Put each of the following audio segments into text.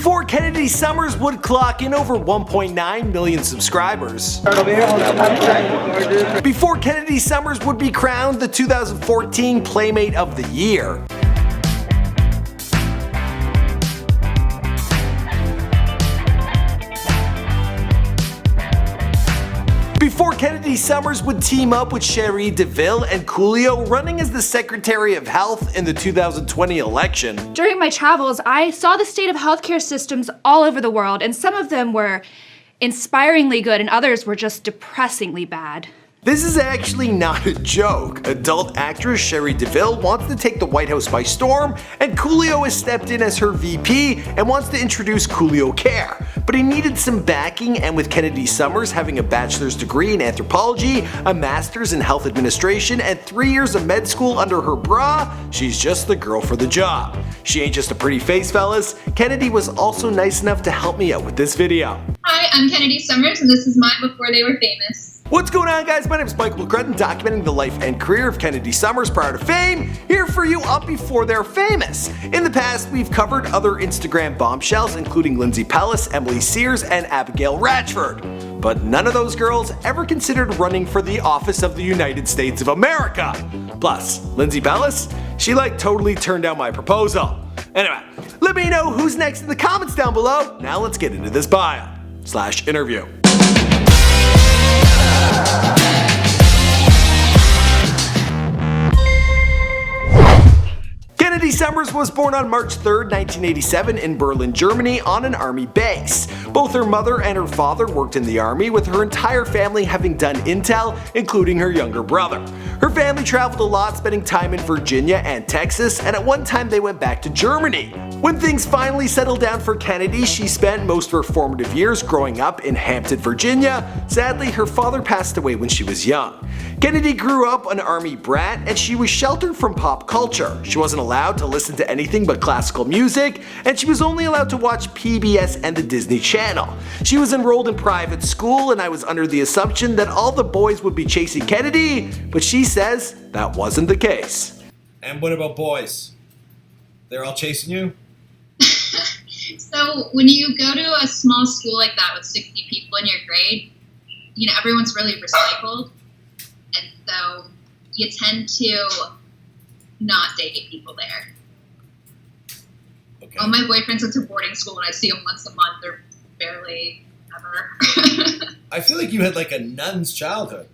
Before Kennedy Summers would clock in over 1.9 million subscribers. Before Kennedy Summers would be crowned the 2014 Playmate of the Year. Before Kennedy Summers would team up with Cherie DeVille and Coolio, running as the Secretary of Health in the 2020 election. During my travels, I saw the state of healthcare systems all over the world, and some of them were inspiringly good and others were just depressingly bad. This is actually not a joke. Adult actress Cherie DeVille wants to take the White House by storm, and Coolio has stepped in as her VP and wants to introduce Coolio Care. But he needed some backing, and with Kennedy Summers having a bachelor's degree in anthropology, a master's in health administration, and 3 years of med school under her bra, she's just the girl for the job. She ain't just a pretty face, fellas. Kennedy was also nice enough to help me out with this video. Hi, I'm Kennedy Summers, and this is mine before they were famous. What's going on, guys? My name is Michael McCrudden, documenting the life and career of Kennedy Summers prior to fame, here for you up before they're famous. In the past, we've covered other Instagram bombshells, including Lindsay Pellis, Emily Sears, and Abigail Ratchford. But none of those girls ever considered running for the office of the United States of America. Plus, Lindsay Pellis, she totally turned down my proposal. Anyway, let me know who's next in the comments down below. Now let's get into this bio/interview. Kennedy Summers was born on March 3rd, 1987 in Berlin, Germany on an army base. Both her mother and her father worked in the army, with her entire family having done intel, including her younger brother. Her family traveled a lot, spending time in Virginia and Texas, and at one time they went back to Germany. When things finally settled down for Kennedy, she spent most of her formative years growing up in Hampton, Virginia. Sadly, her father passed away when she was young. Kennedy grew up an army brat, and she was sheltered from pop culture. She wasn't allowed to listen to anything but classical music, and she was only allowed to watch PBS and the Disney Channel. She was enrolled in private school, and I was under the assumption that all the boys would be chasing Kennedy, but she says that wasn't the case. And what about boys? They're all chasing you? So when you go to a small school like that with 60 people in your grade, everyone's really recycled. And so you tend to not date people there. Okay. All my boyfriends went to boarding school, and I see them once a month or barely ever. I feel like you had a nun's childhood.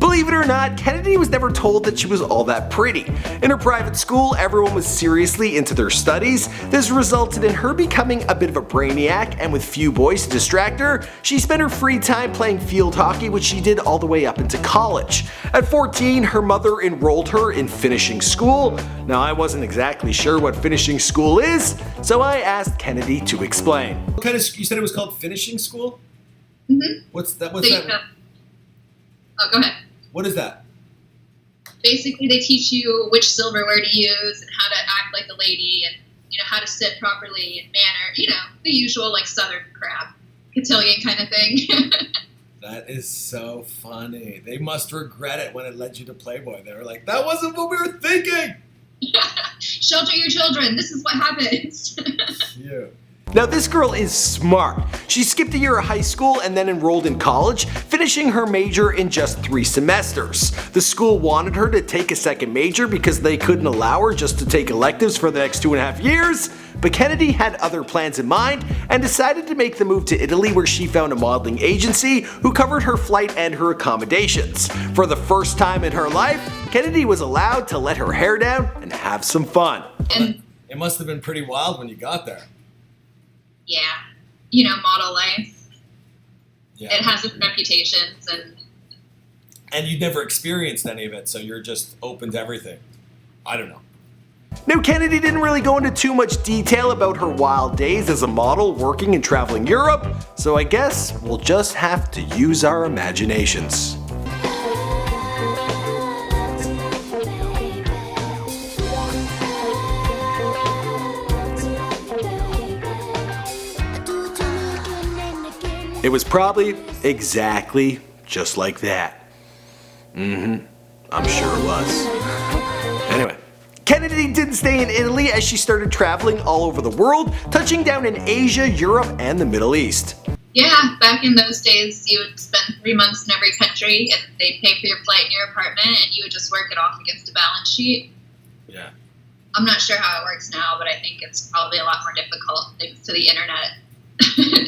Believe it or not, Kennedy was never told that she was all that pretty. In her private school, everyone was seriously into their studies. This resulted in her becoming a bit of a brainiac, and with few boys to distract her, she spent her free time playing field hockey, which she did all the way up into college. At 14, her mother enrolled her in finishing school. Now, I wasn't exactly sure what finishing school is, so I asked Kennedy to explain. What kind of, you said it was called finishing school? Mm-hmm. What's that? Oh, go ahead. What is that? Basically, they teach you which silverware to use and how to act like a lady, and how to sit properly and manner. The usual Southern crap, cotillion kind of thing. That is so funny. They must regret it when it led you to Playboy. They were like, that wasn't what we were thinking. Shelter your children. This is what happens. Cute. Now, this girl is smart. She skipped a year of high school and then enrolled in college, finishing her major in just 3 semesters. The school wanted her to take a second major because they couldn't allow her just to take electives for the next 2.5 years. But Kennedy had other plans in mind and decided to make the move to Italy, where she found a modeling agency who covered her flight and her accommodations. For the first time in her life, Kennedy was allowed to let her hair down and have some fun. And it must have been pretty wild when you got there. Yeah, model life. Yeah. It has its reputations, and you'd never experienced any of it, so you're just open to everything. I don't know. Now, Kennedy didn't really go into too much detail about her wild days as a model working and traveling Europe, so I guess we'll just have to use our imaginations. It was probably exactly just like that. I'm sure it was. Anyway, Kennedy didn't didn't stay in Italy as she started traveling all over the world, touching down in Asia, Europe, and the Middle East. Yeah, back in those days, you would spend 3 months in every country, and they'd pay for your flight and your apartment, and you would just work it off against a balance sheet. Yeah. I'm not sure how it works now, but I think it's probably a lot more difficult thanks to the internet,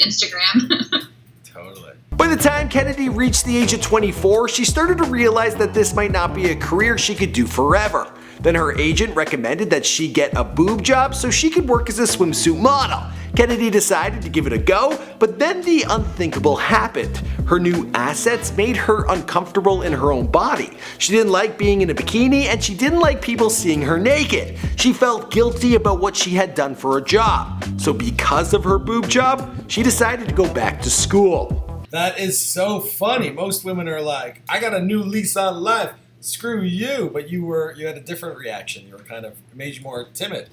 Instagram. Totally. By the time Kennedy reached the age of 24, she started to realize that this might not be a career she could do forever. Then her agent recommended that she get a boob job so she could work as a swimsuit model. Kennedy decided to give it a go, but then the unthinkable happened. Her new assets made her uncomfortable in her own body. She didn't like being in a bikini, and she didn't like people seeing her naked. She felt guilty about what she had done for a job. So because of her boob job, she decided to go back to school. That is so funny. Most women are like, I got a new lease on life. Screw you. But you had a different reaction. You were kind of, it made you more timid.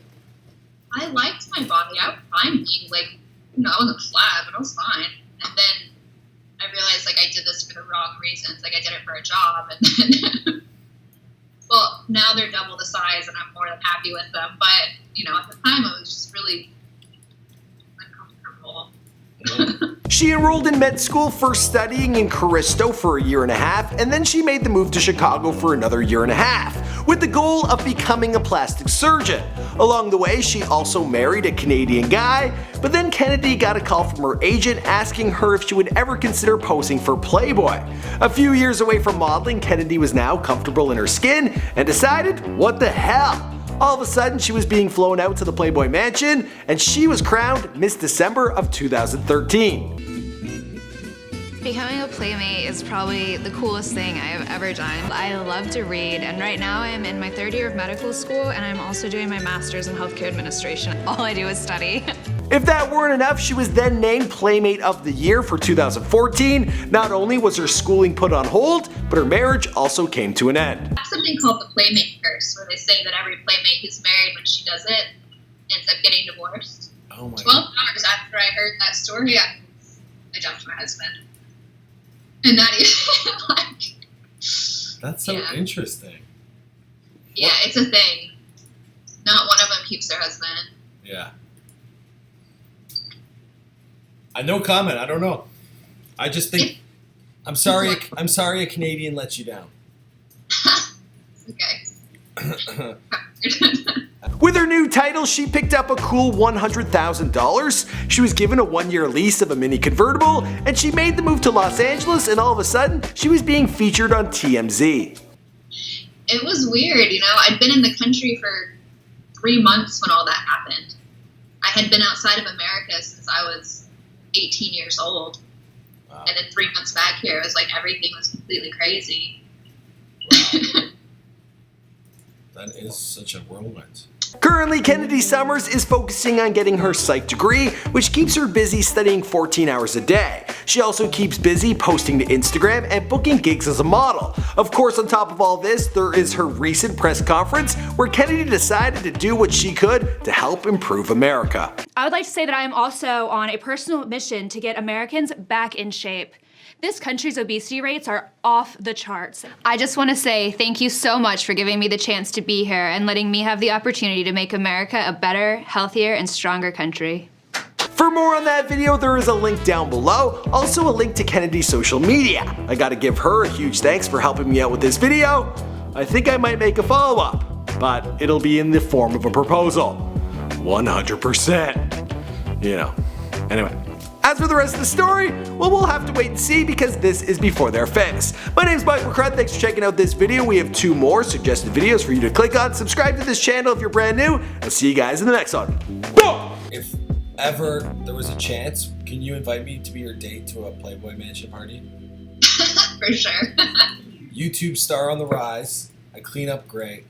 I liked my body. I was fine being like, I wasn't flat, but I was fine. And then I realized like I did this for the wrong reasons. Like I did it for a job, and then, well, now they're double the size, and I'm more than happy with them. But at the time, I was just really uncomfortable. She enrolled in med school, first studying in Caristo for a year and a half, and then she made the move to Chicago for another year and a half, with the goal of becoming a plastic surgeon. Along the way, she also married a Canadian guy, but then Kennedy got a call from her agent asking her if she would ever consider posing for Playboy. A few years away from modeling, Kennedy was now comfortable in her skin and decided, what the hell? All of a sudden, she was being flown out to the Playboy Mansion, and she was crowned Miss December of 2013. Becoming a playmate is probably the coolest thing I have ever done. I love to read, and right now I'm in my 3rd year of medical school, and I'm also doing my master's in healthcare administration. All I do is study. If that weren't enough, she was then named Playmate of the Year for 2014. Not only was her schooling put on hold, but her marriage also came to an end. I have something called the Playmate curse, where they say that every playmate who's married when she does it ends up getting divorced. Oh my 12 God. hours after I heard that story, I jumped my husband. And that is like... That's so interesting. Yeah, it's a thing. Not one of them keeps their husband. Yeah. No comment. I don't know. I just think I'm sorry a Canadian let you down. Okay. With her new title, she picked up a cool $100,000. She was given a 1-year lease of a mini convertible, and she made the move to Los Angeles, and all of a sudden, she was being featured on TMZ. It was weird, I'd been in the country for 3 months when all that happened. I had been outside of America since I was 18 years old. Wow. And then 3 months back here, it was like everything was completely crazy. That is such a whirlwind. Currently, Kennedy Summers is focusing on getting her psych degree, which keeps her busy studying 14 hours a day. She also keeps busy posting to Instagram and booking gigs as a model. Of course, on top of all this, there is her recent press conference where Kennedy decided to do what she could to help improve America. I would like to say that I am also on a personal mission to get Americans back in shape. This country's obesity rates are off the charts. I just want to say thank you so much for giving me the chance to be here and letting me have the opportunity to make America a better, healthier, and stronger country. For more on that video, there is a link down below, also a link to Kennedy's social media. I gotta give her a huge thanks for helping me out with this video. I think I might make a follow-up, but it'll be in the form of a proposal. 100%. Anyway. As for the rest of the story, well, we'll have to wait and see because this is before they're famous. My name's Mike McCrud, thanks for checking out this video. We have 2 more suggested videos for you to click on. Subscribe to this channel if you're brand new. I'll see you guys in the next one. Boom! If ever there was a chance, can you invite me to be your date to a Playboy Mansion party? For sure. YouTube star on the rise. I clean up great.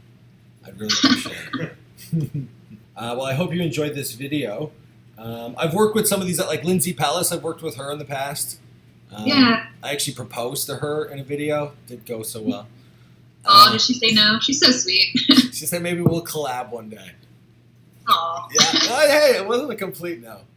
I'd really appreciate it. Well, I hope you enjoyed this video. I've worked with some of these, like Lindsay Pellis, I've worked with her in the past. Yeah. I actually proposed to her in a video. Didn't go so well. Oh, did she say no? She's so sweet. She said maybe we'll collab one day. Aw. Yeah. Hey, it wasn't a complete no.